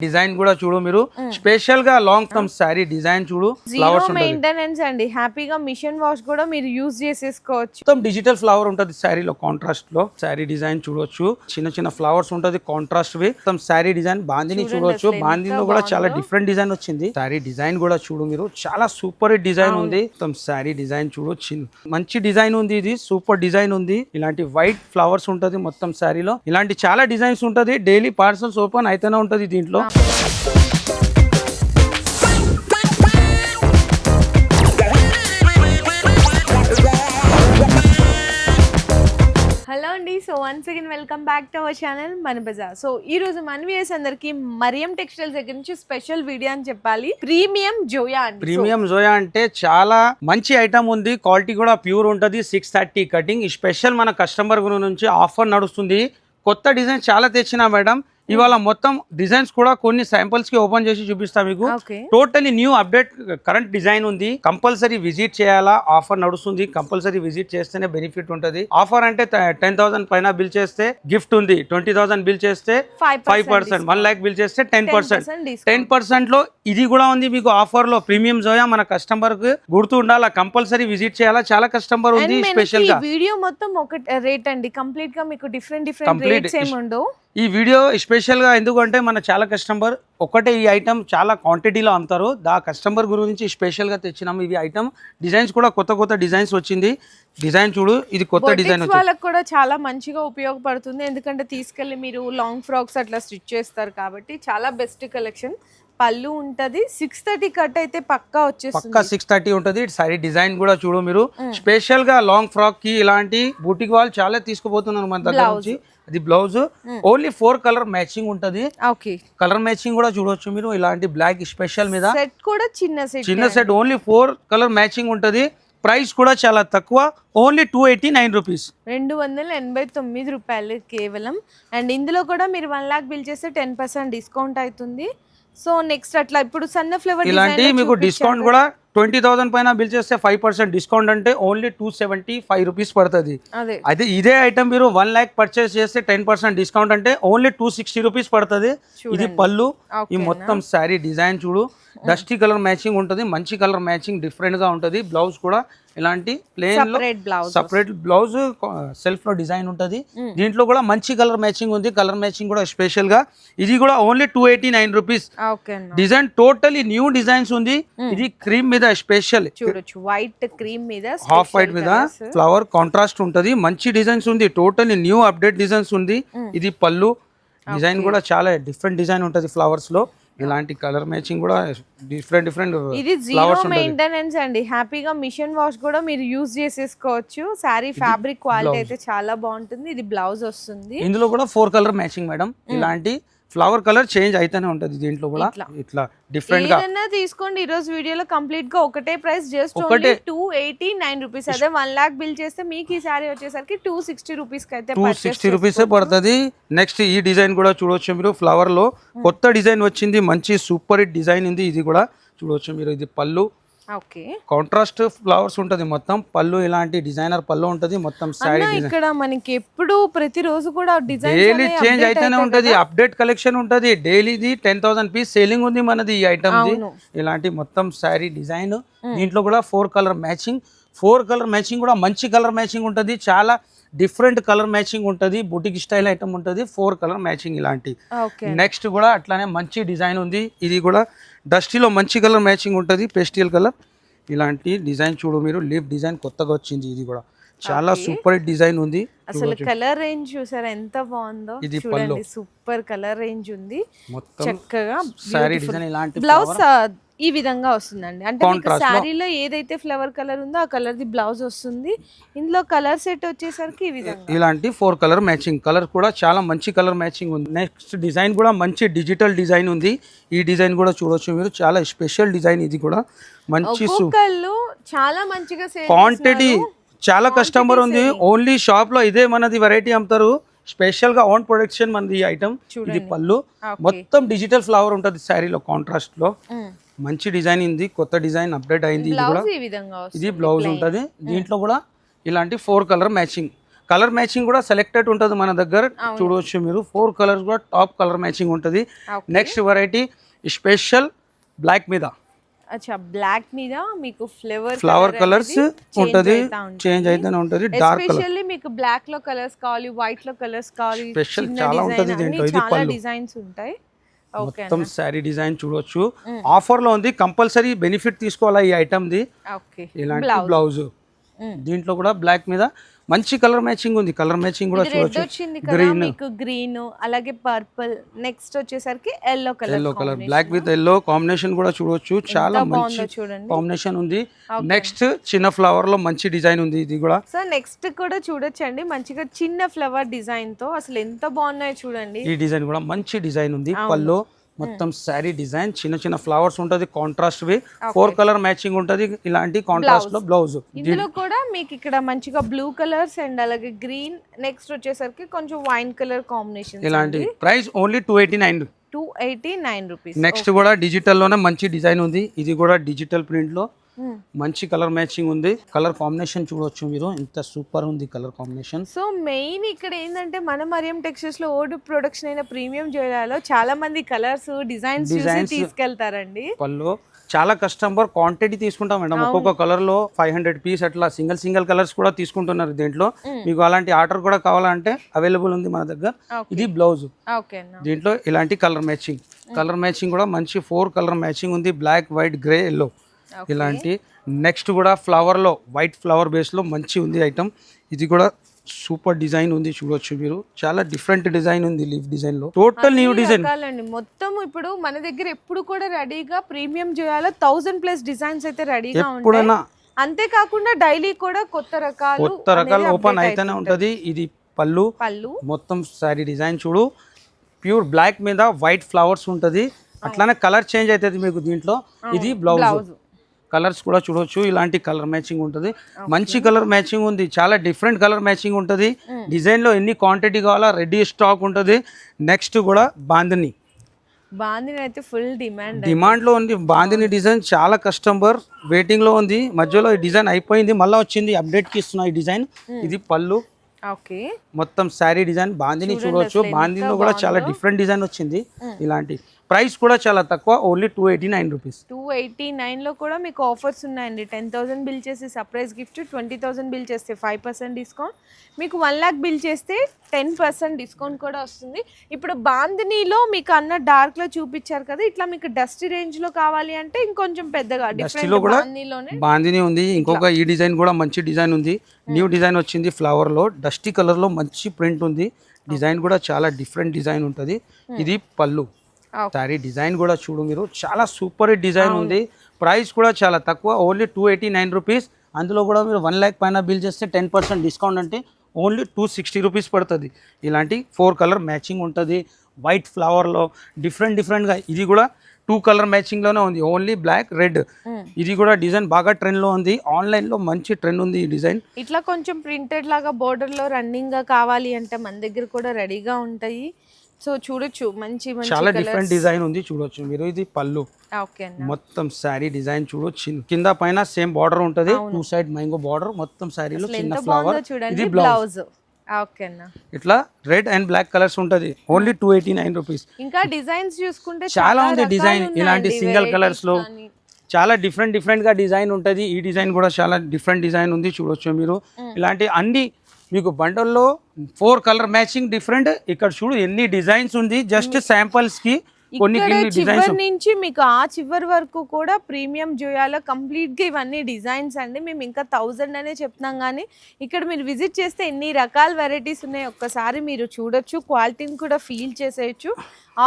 Design కూడా చూడు మీరు స్పెషల్ గా లాంగ్ టర్మ్ శారీ డిజైన్ చూడు జీరో మెయింటెనెన్స్ అండి, హ్యాపీగా మిషన్ వాష్ కూడా మీరు యూజ్ చేసేసుకోవచ్చు. మొత్తం డిజిటల్ ఫ్లవర్ ఉంటది శారీలో, కాంట్రాస్ట్ లో శారీ డిజైన్ చూడొచ్చు. చిన్న చిన్న ఫ్లవర్స్ ఉంటది కాంట్రాస్ట్ వి. మొత్తం శారీ డిజైన్ బాందిని చూడొచ్చు. బాందిలో కూడా చాలా డిఫరెంట్ డిజైన్ వచ్చింది. శారీ డిజైన్ కూడా చూడు మీరు, చాలా సూపర్ డిజైన్ ఉంది. మొత్తం శారీ డిజైన్ చూడు, మంచి డిజైన్ ఉంది. ఇది సూపర్ డిజైన్ ఉంది. ఇలాంటి వైట్ ఫ్లవర్స్ ఉంటది మొత్తం శారీలో. ఇలాంటి చాలా డిజైన్స్ ఉంటది. డైలీ పార్సల్స్ ఓపెన్ అయితేనే ఉంటది దీంట్లో. హలో అండి, so once again welcome back to our channel మన బజార్. సో ఈ రోజు మన వ్యూయర్స్ అందరికి మరియం టెక్స్టైల్స్ దగ్గర నుంచి స్పెషల్ వీడియో అని చెప్పాలి. ప్రీమియం జోయా అండి. ప్రీమియం జోయా అంటే చాలా మంచి ఐటమ్ ఉంది. క్వాలిటీ కూడా ప్యూర్ ఉంటది. 630 కటింగ్. స్పెషల్ మన కస్టమర్ నుంచి ఆఫర్ నడుస్తుంది. కొత్త డిజైన్ చాలా తెచ్చినా మేడం. ఇవాళ మొత్తం డిజైన్స్ కూడా కొన్ని శాంపుల్స్ కి ఓపెన్ చేసి చూపిస్తా మీకు. Totally new update current design ఉంది. కంపల్సరీ విజిట్ చేయాలా. ఆఫర్ నడుస్తుంది. కంపల్సరీ విజిట్ చేస్తేనే బెనిఫిట్ ఉంటది. ఆఫర్ అంటే 10,000 పైన బిల్ చేస్తే గిఫ్ట్ ఉంది. 20,000 బిల్ చేస్తే 5%, 1 lakh బిల్ చేస్తే 10%. 10% లో ఇది కూడా ఉంది మీకు ఆఫర్ లో. ప్రీమియం జోయా మన కస్టమర్ కు గుర్తు ఉండాలా. కంపల్సరీ విజిట్ చేయాలా. చాలా కస్టమర్ ఉంది. స్పెషల్ గా వీడియో మొత్తం ఒక రేట్ అండి. కంప్లీట్ గా మీకు డిఫరెంట్ రేట్స్ ఏమి ఉండవు. ఈ వీడియో స్పెషల్ గా ఎందుకంటే మన చాలా కస్టమర్ ఒకటే ఈ ఐటమ్ చాలా క్వాంటిటీలో అమ్ముతారు. దా కస్టమర్ గురించి స్పెషల్ గా తెచ్చినాము. ఇవి ఐటమ్ డిజైన్స్ కూడా కొత్త డిజైన్స్ వచ్చింది. డిజైన్ చూడు, ఇది కొత్త డిజైన్ వచ్చింది. వాళ్ళకి కూడా చాలా మంచిగా ఉపయోగపడుతుంది. ఎందుకంటే తీసుకెళ్లి మీరు లాంగ్ ఫ్రాక్స్ అట్లా స్టిచ్ చేస్తారు కాబట్టి చాలా బెస్ట్ కలెక్షన్. పళ్ళు ఉంటది. 630 కట్ అయితే పక్కా వచ్చేస్తుంది. పక్కా 630 ఉంటది. సారీ డిజైన్ కూడా చూడు మీరు. స్పెషల్ గా లాంగ్ ఫ్రాక్ కి ఇలాంటి బూటిక్ వాళ్ళు చాలా తీసుకుపోతున్నారు మన దగ్గర నుంచి. అది బ్లౌజ్ ఓన్లీ 4 కలర్ మ్యాచింగ్ ఉంటది. కలర్ మ్యాచింగ్ కూడా చూడొచ్చు మీరు. ఇలాంటి బ్లాక్ స్పెషల్ మీద సెట్ కూడా చిన్న సెట్ ఓన్లీ 4 కలర్ మ్యాచింగ్ ఉంటది. ప్రైస్ కూడా చాలా తక్కువ, ఓన్లీ 289 రూపీస్, 289 రూపాయలు కేవలం. అండ్ ఇందులో కూడా మీరు 1 lakh బిల్ చేస్తే 10% డిస్కౌంట్ అవుతుంది. సో నెక్స్ట్ అట్లా ఇప్పుడు సన్న ఫ్లేవర్ ఇలాంటి మీకు డిస్కౌంట్ కూడా 20,000 పైన బిల్ చేస్తే 5% డిస్కౌంట్ అంటే ఓన్లీ 275 రూపీస్ పడుతుంది. అదే ఇదే ఐటమ్ మీరు 1 lakh పర్చేస్ చేస్తే 10% డిస్కౌంట్ అంటే ఓన్లీ 260 రూపీస్ పడుతుంది. ఇది పళ్ళు. ఈ మొత్తం శారీ డిజైన్ చూడు. డస్టీ కలర్ మ్యాచింగ్ ఉంటుంది. మంచి కలర్ మ్యాచింగ్ డిఫరెంట్ గా ఉంటుంది. బ్లౌజ్ కూడా ఇలాంటి ప్లేన్ లో సపరేట్ బ్లౌజ్ సెల్ఫ్ లో డిజైన్ ఉంటుంది. దీంట్లో కూడా మంచి కలర్ మ్యాచింగ్ ఉంది. కలర్ మ్యాచింగ్ కూడా స్పెషల్ గా. ఇది కూడా only 289 rupees. Design totally new designs ఉంది. ఇది క్రీమ్ మీద స్పెషల్ చూడొచ్చు. వైట్ క్రీమ్ మీద హాఫ్ వైట్ మీద ఫ్లవర్ కాంట్రాస్ట్ ఉంటది. మంచి డిజైన్స్ ఉంది. టోటలీ న్యూ అప్డేట్ డిజైన్స్ ఉంది. ఇది పళ్ళు. డిజైన్ కూడా చాలా డిఫరెంట్ డిజైన్ ఉంటది ఫ్లవర్స్ లో. ఇలాంటి కలర్ మ్యాచింగ్ కూడా డిఫరెంట్ ఇది జీరో మెయింటెనెన్స్ అండి. హ్యాపీగా మిషన్ వాష్ కూడా మీరు యూజ్ చేసేసుకోవచ్చు. సారీ ఫ్యాబ్రిక్ క్వాలిటీ అయితే చాలా బాగుంటుంది. ఇది బ్లౌజ్ వస్తుంది. ఇందులో కూడా 4 కలర్ మ్యాచింగ్ మేడం. ఇలాంటి ఫ్లవర్ కలర్ చేంజ్ అయితేనే ఉంటది. దీంట్లో కూడా ఇట్లా డిఫరెంట్ గా ఏదైనా తీసుకోండి. ఈ రోజు వీడియోలో కంప్లీట్ గా ఒకటే ప్రైస్, జస్ట్ ఓన్లీ 289 రూపీస్. అదే 1 lakh బిల్ చేస్తే మీకు ఈ సారీ వచ్చేసరికి 260 రూపీస్ కి అయితే 260 రూపీస్ పడుతుంది. నెక్స్ట్ ఈ డిజైన్ కూడా చూడొచ్చు మీరు. ఫ్లవర్ లో కొత్త డిజైన్ వచ్చింది. మంచి సూపర్ హిట్ డిజైన్ ఉంది. ఇది కూడా చూడొచ్చు మీరు. ఇది పళ్ళు. కాంట్రాస్ట్ ఫ్లవర్స్ ఉంటది మొత్తం. పళ్ళు ఇలాంటి డిజైనర్ పళ్ళు ఉంటది. మొత్తం సారీ ఇక్కడ మనకి ఎప్పుడు ప్రతిరోజు కూడా డిజైన్ డైలీ చేంజ్ అయితేనే ఉంటది. అప్డేట్ కలెక్షన్ ఉంటది. డైలీది 10,000 పీస్ సేలింగ్ ఉంది మనది ఈ ఐటమ్ ది. ఇలాంటి మొత్తం సారీ డిజైన్. దీంట్లో కూడా 4 కలర్ మ్యాచింగ్. 4 కలర్ మ్యాచింగ్ కూడా మంచి కలర్ మ్యాచింగ్ ఉంటది. చాలా డిఫరెంట్ కలర్ మ్యాచింగ్ ఉంటది. బుటిక్ స్టైల్ ఐటమ్ ఉంటది. 4 కలర్ మ్యాచింగ్ ఇలాంటి. నెక్స్ట్ కూడా అట్లానే మంచి డిజైన్ ఉంది. ఇది కూడా డస్టీలో మంచి కలర్ మ్యాచింగ్ ఉంటది. పేస్టల్ కలర్ ఇలాంటి డిజైన్ చూడు మీరు. లీఫ్ డిజైన్ కొత్తగా వచ్చింది. ఇది కూడా చాలా సూపర్ డిజైన్ ఉంది. అసలు కలర్ రేంజ్ చూసారా ఎంత బాగుందో. ఇది చూడండి, సూపర్ కలర్ రేంజ్ ఉంది. చక్కగా సారీ డిజైన్ ఇలాంటి బ్లౌజ్ ఈ విధంగా వస్తుందండి. అంటే మీకు శారీలో ఏదైతే ఫ్లవర్ కలర్ ఉందో ఆ కలర్ ది బ్లౌజ్ వస్తుంది. ఇందులో కలర్ సెట్ వచ్చేసరికి ఈ విధంగా ఇలాంటి 4 కలర్ మ్యాచింగ్. కలర్ కూడా చాలా మంచి కలర్ మ్యాచింగ్ ఉంది. నెక్స్ట్ డిజైన్ కూడా మంచి డిజిటల్ డిజైన్ ఉంది. ఈ డిజైన్ కూడా చూడొచ్చు మీరు. చాలా స్పెషల్ డిజైన్. ఇది కూడా మంచి చాలా మంచిగా క్వాంటిటీ చాలా కస్టమర్ ఉంది. ఓన్లీ షాప్ లో ఇదే మనది వెరైటీ అమ్ముతారు. స్పెషల్ గా ఓన్ ప్రొడక్షన్ మనది ఈ ఐటమ్. ఇది పళ్ళు. మొత్తం డిజిటల్ ఫ్లవర్ ఉంటది శారీలో కాంట్రాస్ట్ లో. మంచి డిజైన్ ఉంది. కొత్త డిజైన్ అప్డేట్ అయింది. ఇది కూడా ఇది బ్లౌజ్ ఉంటది. దీంట్లో కూడా ఇలాంటి 4 కలర్ మ్యాచింగ్. కలర్ మ్యాచింగ్ కూడా సెలెక్టెడ్ ఉంటుంది మన దగ్గర. చూడవచ్చు మీరు 4 కలర్స్ కూడా టాప్ కలర్ మ్యాచింగ్ ఉంటుంది. నెక్స్ట్ వెరైటీ స్పెషల్ బ్లాక్ మీద, అచ్చా బ్లాక్ మీద మీకు ఫ్లవర్ కలర్స్ ఉంటది, చేంజ్ అయితేనే ఉంటది. డార్క్ కలర్ ఎస్పెషల్లీ మీకు బ్లాక్ లో కలర్స్ కావాలి, వైట్ లో కలర్స్ కావాలి, స్పెషల్ చాలా ఉంటది దీంట్లో. ఇది పళ్ళు, డిజైన్స్ ఉంటాయి. మొత్తం శారీ డిజైన్ చూడొచ్చు. ఆఫర్ లో ఉంది, కంపల్సరీ బెనిఫిట్ తీసుకోవాలా ఈ ఐటమ్ ది. ఇలాంటి బ్లౌజ్ దీంట్లో కూడా బ్లాక్ మీద మంచి కలర్ మ్యాచింగ్ ఉంది. కలర్ మ్యాచింగ్ కూడా చూడొచ్చు. గ్రీన్, మీకు గ్రీన్ అలాగే పర్పుల్, నెక్స్ట్ వచ్చేసరికి yellow colour, black with yellow combination కూడా చూడొచ్చు. చాలా మంచి కాంబినేషన్ ఉంది. నెక్స్ట్ చిన్న ఫ్లవర్ లో మంచి డిజైన్ ఉంది. ఇది కూడా సో నెక్స్ట్ కూడా చూడొచ్చండి, మంచిగా చిన్న ఫ్లవర్ డిజైన్ తో అసలు ఎంత బాగున్నాయో చూడండి. ఈ డిజైన్ కూడా మంచి డిజైన్ ఉంది. పల్లో మొత్తం శారీ డిజైన్ చిన్న చిన్న ఫ్లవర్స్ ఉంటది, కాంట్రాస్ట్ వి 4 కలర్ మ్యాచింగ్ ఉంటది. ఇలాంటి కాంట్రాస్ట్ లో బ్లౌజ్. ఇందులో కూడా మీకు ఇక్కడ మంచిగా బ్లూ కలర్స్ అండ్ అలాగే గ్రీన్, నెక్స్ట్ వచ్చేసరికి కొంచెం వైన్ కలర్ కాంబినేషన్. ఇలాంటి ప్రైస్ ఓన్లీ 289 రూపీస్. నెక్స్ట్ కూడా డిజిటల్ లోనే మంచి డిజైన్ ఉంది. ఇది కూడా డిజిటల్ ప్రింట్ లో మంచి కలర్ మ్యాచింగ్ ఉంది. కలర్ కాంబినేషన్ చూడొచ్చు మీరు, ఎంత సూపర్ ఉంది కలర్ కాంబినేషన్. సో మెయిన్ ఇక్కడ ఏంటంటే మన మరియం టెక్స్టైల్స్ లో ఓల్డ్ ప్రొడక్షన్ అయిన ప్రీమియం జ్యువెలరీలో చాలా మంది కలర్స్ డిజైన్స్ తీసుకెళ్తారండి. పళ్ళు చాలా కస్టమర్ క్వాంటిటీ తీసుకుంటాం మేడం. ఒక్కొక్క కలర్ లో 500 పీస్ అట్లా సింగిల్ కలర్స్ కూడా తీసుకుంటున్నారు దీంట్లో. మీకు అలాంటి ఆర్డర్ కూడా కావాలంటే అవైలబుల్ ఉంది మన దగ్గర. ఇది బ్లౌజ్, దీంట్లో ఇలాంటి కలర్ మ్యాచింగ్ కూడా మంచి 4 కలర్ మ్యాచింగ్ ఉంది. బ్లాక్, వైట్, గ్రే, ఎల్లో ఇలాంటి. నెక్స్ట్ కూడా ఫ్లవర్ లో వైట్ ఫ్లవర్ బేస్ లో మంచి ఉంది ఐటమ్. ఇది కూడా సూపర్ డిజైన్ ఉంది, చూడొచ్చు మీరు. చాలా డిఫరెంట్ డిజైన్ ఉంది, లీఫ్ డిజైన్ లో టోటల్ న్యూ డిజైన్ మొత్తం. ఇప్పుడు మన దగ్గర ఎప్పుడు కూడా రెడీగా ప్రీమియం చేయాలో 1000+ డిజైన్స్ అయితే రెడీగా ఉంటాయి. అంతేకాకుండా డైలీ కూడా కొత్త రకాలు ఓపెన్ అయితేనే ఉంటది. ఇది పళ్ళు మొత్తం శారీ డిజైన్ చూడు, ప్యూర్ బ్లాక్ మీద వైట్ ఫ్లవర్స్ ఉంటది. అట్లానే కలర్ చేంజ్ అవుతుంది మీకు దీంట్లో. ఇది బ్లౌజ్, కలర్స్ కూడా చూడొచ్చు. ఇలాంటి కలర్ మ్యాచింగ్ ఉంటుంది, మంచి కలర్ మ్యాచింగ్ ఉంది. చాలా డిఫరెంట్ కలర్ మ్యాచింగ్ ఉంటుంది. డిజైన్ లో ఎన్ని క్వాంటిటీ కావాలా రెడీ స్టాక్ ఉంటుంది. నెక్స్ట్ కూడా బాందిని అయితే ఫుల్ డిమాండ్ లో ఉంది. బాందిని డిజైన్ చాలా కస్టమర్ వెయిటింగ్ లో ఉంది. మధ్యలో ఈ డిజైన్ అయిపోయింది, మళ్ళీ వచ్చింది, అప్డేట్ కి ఇస్తున్నా ఈ డిజైన్. ఇది పళ్ళు, మొత్తం శారీ డిజైన్ బాందిని చూడవచ్చు. బాందినిలో కూడా చాలా డిఫరెంట్ డిజైన్ వచ్చింది. ఇలాంటి ప్రైస్ కూడా చాలా తక్కువ, ఓన్లీ 289 రూపీస్. 289 లో కూడా మీకు ఆఫర్స్ ఉన్నాయండి. 10,000 బిల్ చేస్తే సర్ప్రైజ్ గిఫ్ట్, 20,000 బిల్ చేస్తే 5% డిస్కౌంట్, మీకు 1 lakh బిల్ చేస్తే 10% డిస్కౌంట్ కూడా వస్తుంది. ఇప్పుడు బాందినీలో మీకు అన్న డార్క్ లో చూపించారు కదా, ఇట్లా మీకు డస్ట్ రేంజ్ లో కావాలి అంటే ఇంకొంచెం పెద్దగా బాందిని ఉంది. ఇంకొక ఈ డిజైన్ కూడా మంచి డిజైన్ ఉంది. న్యూ డిజైన్ వచ్చింది ఫ్లవర్ లో, డస్టీ కలర్ లో మంచి ప్రింట్ ఉంది. డిజైన్ కూడా చాలా డిఫరెంట్ డిజైన్ ఉంటుంది. ఇది పళ్ళు, శారీ డిజైన్ కూడా చూడు మీరు, చాలా సూపర్ డిజైన్ ఉంది. ప్రైస్ కూడా చాలా తక్కువ, ఓన్లీ 289 రూపీస్. అందులో కూడా మీరు 1 lakh పైన బిల్ చేస్తే 10% డిస్కౌంట్ అంటే ఓన్లీ 260 రూపీస్ పడుతుంది. ఇలాంటి 4 కలర్ మ్యాచింగ్ ఉంటుంది. వైట్ ఫ్లవర్లో డిఫరెంట్గా. ఇది కూడా 2 కలర్ మ్యాచింగ్లోనే ఉంది, ఓన్లీ బ్లాక్, రెడ్. ఇది కూడా డిజైన్ బాగా ట్రెండ్లో ఉంది. ఆన్లైన్లో మంచి ట్రెండ్ ఉంది ఈ డిజైన్. ఇట్లా కొంచెం ప్రింటెడ్ లాగా బోర్డర్లో రన్నింగ్గా కావాలి అంటే మన దగ్గర కూడా రెడీగా ఉంటాయి. సో చూడొచ్చు, మంచి చాలా డిఫరెంట్ డిజైన్ ఉంది, చూడొచ్చు మీరు. ఇది పళ్ళు, మొత్తం శారీ డిజైన్ చూడొచ్చు. కింద పైన సేమ్ బార్డర్ ఉంటది, 2 సైడ్ మ్యాంగో బార్డర్, మొత్తం శారీలో చిన్న ఫ్లవర్. ఇది బ్లౌజ్, ఇట్లా రెడ్ అండ్ బ్లాక్ కలర్స్ ఉంటది. Only 289 rupees. ఇంకా డిజైన్స్ చూసుకుంటే చాలా ఉంది డిజైన్. ఇలాంటి సింగిల్ కలర్స్ లో చాలా డిఫరెంట్ గా డిజైన్ ఉంటది. ఈ డిజైన్ కూడా చాలా డిఫరెంట్ డిజైన్ ఉంది, చూడొచ్చు మీరు. ఇలాంటి అన్ని మీకు బండల్లో 4 కలర్ మ్యాచింగ్ డిఫరెంట్. ఇక్కడ చూడు ఎన్ని డిజైన్స్ ఉంది, జస్ట్ శాంపుల్స్ కి కొన్ని చివరి నుంచి మీకు ఆ చివరి వరకు కూడా ప్రీమియం జోయాలో కంప్లీట్ గా ఇవన్నీ డిజైన్స్ అండి. మేము ఇంకా 1000 అనే చెప్తున్నాం, కానీ ఇక్కడ మీరు విజిట్ చేస్తే ఎన్ని రకాల వెరైటీస్ ఉన్నాయి ఒక్కసారి మీరు చూడొచ్చు. క్వాలిటీని కూడా ఫీల్ చేసేయచ్చు.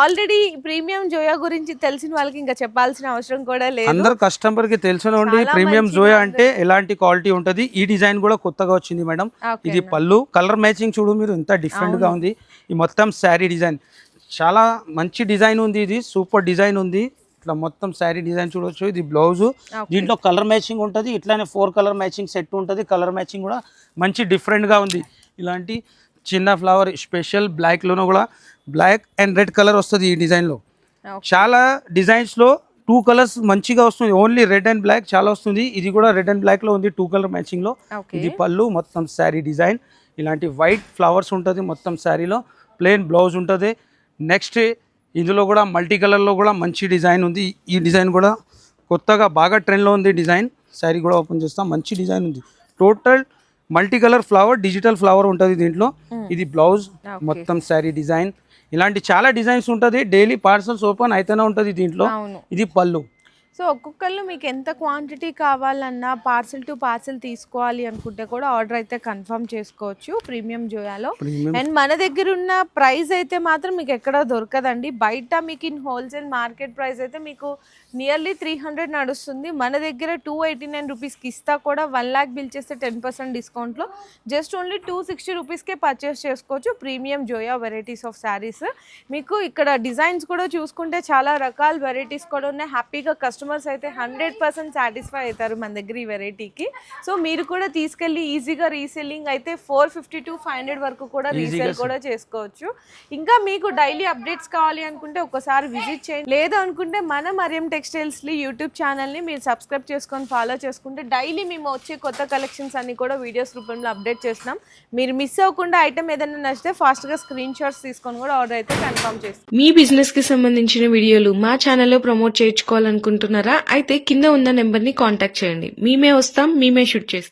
ఆల్రెడీ ప్రీమియం జోయా గురించి తెలిసిన వాళ్ళకి ఇంకా చెప్పాల్సిన అవసరం కూడా లేదు. అందరు కస్టమర్ కి తెలిసిన ప్రీమియం జోయా అంటే ఎలాంటి క్వాలిటీ ఉంటది. ఈ డిజైన్ కూడా కొత్తగా వచ్చింది మేడం. ఇది పళ్ళు, కలర్ మ్యాచింగ్ చూడు మీరు ఎంత డిఫరెంట్ గా ఉంది. ఈ మొత్తం శారీ డిజైన్ చాలా మంచి డిజైన్ ఉంది. ఇది సూపర్ డిజైన్ ఉంది. ఇట్లా మొత్తం శారీ డిజైన్ చూడొచ్చు. ఇది బ్లౌజ్, దీంట్లో కలర్ మ్యాచింగ్ ఉంటుంది. ఇట్లానే 4 కలర్ మ్యాచింగ్ సెట్ ఉంటుంది. కలర్ మ్యాచింగ్ కూడా మంచి డిఫరెంట్ గా ఉంది. ఇలాంటి చిన్న ఫ్లవర్ స్పెషల్ బ్లాక్ లోనూ కూడా బ్లాక్ అండ్ రెడ్ కలర్ వస్తుంది ఈ డిజైన్ లో. చాలా డిజైన్స్ లో 2 కలర్స్ మంచిగా వస్తుంది. ఓన్లీ రెడ్ అండ్ బ్లాక్ చాలా వస్తుంది. ఇది కూడా రెడ్ అండ్ బ్లాక్ లో ఉంది, 2 కలర్ మ్యాచింగ్ లో. ఇది పళ్ళు, మొత్తం శారీ డిజైన్. ఇలాంటి వైట్ ఫ్లవర్స్ ఉంటుంది మొత్తం శారీలో, ప్లెయిన్ బ్లౌజ్ ఉంటుంది. నెక్స్ట్ ఇందులో కూడా మల్టీ కలర్లో కూడా మంచి డిజైన్ ఉంది. ఈ డిజైన్ కూడా కొత్తగా బాగా ట్రెండ్లో ఉంది డిజైన్. శారీ కూడా ఓపెన్ చేస్తాం, మంచి డిజైన్ ఉంది. Total multi colour flower, digital flower ఉంటుంది దీంట్లో. ఇది బ్లౌజ్, మొత్తం శారీ డిజైన్. ఇలాంటి చాలా డిజైన్స్ ఉంటుంది. డైలీ పార్సల్స్ ఓపెన్ అయితేనే ఉంటుంది దీంట్లో. ఇది పళ్ళు. సో ఒక్కొక్కళ్ళు మీకు ఎంత క్వాంటిటీ కావాలన్నా పార్సల్ టు పార్సల్ తీసుకోవాలి అనుకుంటే కూడా ఆర్డర్ అయితే కన్ఫర్మ్ చేసుకోవచ్చు ప్రీమియం జోయాలో. అండ్ మన దగ్గర ఉన్న ప్రైస్ అయితే మాత్రం మీకు ఎక్కడ దొరకదండి. బయట మీకు ఇన్ హోల్సేల్ మార్కెట్ ప్రైస్ అయితే మీకు నియర్లీ 300 నడుస్తుంది. మన దగ్గర 289 రూపీస్కి ఇస్తా కూడా 1 lakh బిల్ చేస్తే 10% డిస్కౌంట్లో జస్ట్ ఓన్లీ 260 రూపీస్కే పర్చేస్ చేసుకోవచ్చు ప్రీమియం జోయా వెరైటీస్ ఆఫ్ శారీస్. మీకు ఇక్కడ డిజైన్స్ కూడా చూసుకుంటే చాలా రకాల వెరైటీస్ కూడా ఉన్నాయి. హ్యాపీగా కస్టమర్స్ అయితే 100% సాటిస్ఫై అవుతారు మన దగ్గర ఈ వెరైటీకి. సో మీరు కూడా తీసుకెళ్ళి ఈజీగా రీసెల్లింగ్ అయితే 450 to 500 వరకు కూడా రీసేల్ కూడా చేసుకోవచ్చు. ఇంకా మీకు డైలీ అప్డేట్స్ కావాలి అనుకుంటే ఒకసారి విజిట్ చేయండి. లేదు అనుకుంటే మన మరియం టెక్స్టైల్స్ని యూట్యూబ్ ఛానల్ని మీరు సబ్స్క్రైబ్ చేసుకొని ఫాలో చేసుకుంటే డైలీ మేము వచ్చే కొత్త కలెక్షన్స్ అన్ని కూడా వీడియోస్ రూపంలో అప్డేట్ చేస్తున్నాం. మీరు మిస్ అవ్వకుండా ఐటమ్ ఏదైనా నచ్చితే ఫాస్ట్గా స్క్రీన్ షాట్స్ తీసుకొని కూడా ఆర్డర్ అయితే కన్ఫర్మ్ చేస్తాం. మీ బిజినెస్ కి సంబంధించిన వీడియోలు మా ఛానల్లో ప్రమోట్ చేయించుకోవాలనుకుంటున్నారా? అయితే కింద ఉన్న నెంబర్ ని కాంటాక్ట్ చేయండి. మేమే వస్తాం, మేమే షూట్ చేస్తాం.